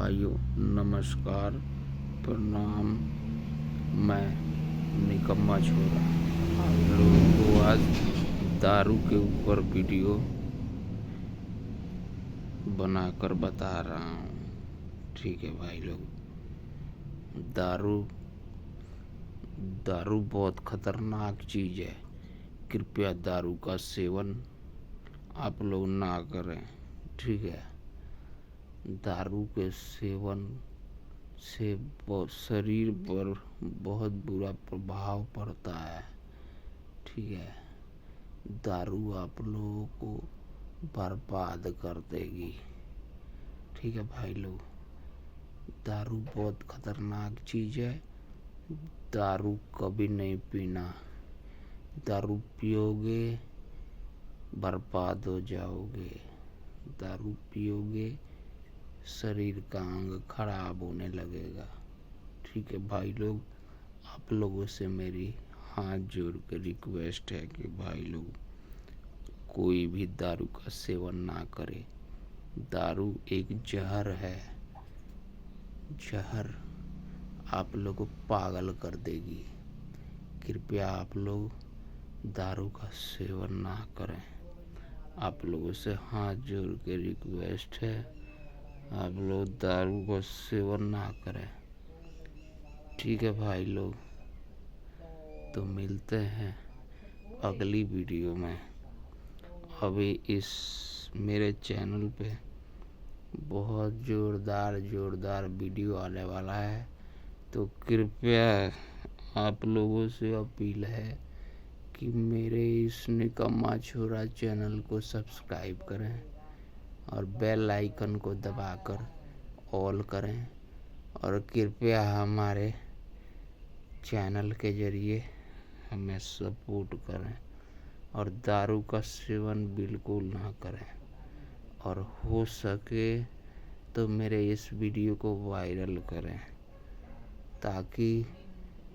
भाइयों नमस्कार, प्रणाम। मैं निकम्मा छोरा आप लोगों को आज दारू के ऊपर वीडियो बनाकर बता रहा हूँ। ठीक है भाई लोग, दारू दारू बहुत खतरनाक चीज़ है। कृपया दारू का सेवन आप लोग ना करें। ठीक है, दारू के सेवन से शरीर पर बहुत बुरा प्रभाव पड़ता है। ठीक है, दारू आप लोगों को बर्बाद कर देगी। ठीक है भाई लोग, दारू बहुत खतरनाक चीज़ है। दारू कभी नहीं पीना। दारू पियोगे बर्बाद हो जाओगे। दारू पियोगे शरीर का अंग खराब होने लगेगा। ठीक है भाई लोग, आप लोगों से मेरी हाथ जोड़ के रिक्वेस्ट है कि भाई लोग कोई भी दारू का सेवन ना करे। दारू एक जहर है। जहर आप लोग को पागल कर देगी। कृपया आप लोग दारू का सेवन ना करें। आप लोगों से हाथ जोड़ के रिक्वेस्ट है, आप लोग दारू का सेवन ना करें। ठीक है भाई लोग, तो मिलते हैं अगली वीडियो में। अभी इस मेरे चैनल पे बहुत जोरदार वीडियो आने वाला है, तो कृपया आप लोगों से अपील है कि मेरे इस निकम्मा छोरा चैनल को सब्सक्राइब करें और बेल आइकन को दबाकर ऑल करें, और कृपया हमारे चैनल के ज़रिए हमें सपोर्ट करें और दारू का सेवन बिल्कुल ना करें। और हो सके तो मेरे इस वीडियो को वायरल करें ताकि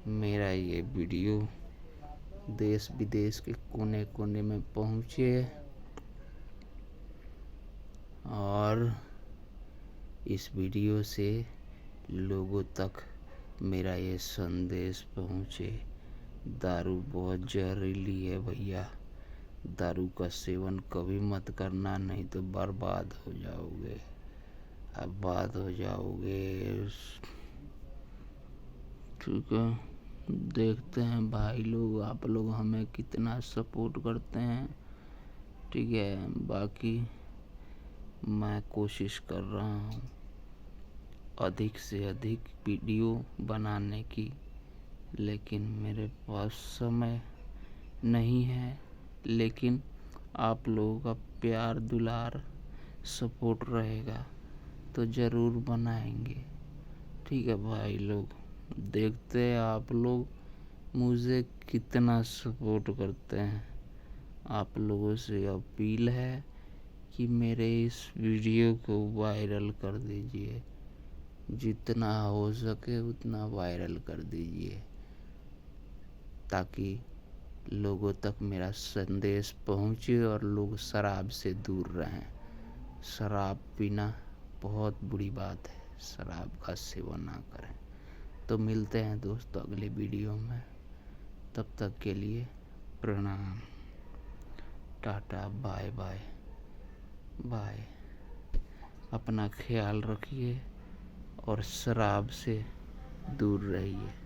मेरा ये वीडियो देश विदेश के कोने कोने में पहुँचे और इस वीडियो से लोगों तक मेरा ये संदेश पहुँचे। दारू बहुत जहरीली है भैया। दारू का सेवन कभी मत करना, नहीं तो बर्बाद हो जाओगे। बर्बाद हो जाओगे। ठीक है, देखते हैं भाई लोग आप लोग हमें कितना सपोर्ट करते हैं। ठीक है, बाकी मैं कोशिश कर रहा हूँ अधिक से अधिक वीडियो बनाने की, लेकिन मेरे पास समय नहीं है। लेकिन आप लोगों का प्यार दुलार सपोर्ट रहेगा तो ज़रूर बनाएंगे। ठीक है भाई लोग, देखते हैं आप लोग मुझे कितना सपोर्ट करते हैं। आप लोगों से अपील है कि मेरे इस वीडियो को वायरल कर दीजिए। जितना हो सके उतना वायरल कर दीजिए ताकि लोगों तक मेरा संदेश पहुँचे और लोग शराब से दूर रहें। शराब पीना बहुत बुरी बात है, शराब का सेवन ना करें। तो मिलते हैं दोस्तों अगले वीडियो में, तब तक के लिए प्रणाम, टाटा, बाय बाय बाय। अपना ख्याल रखिए और शराब से दूर रहिए।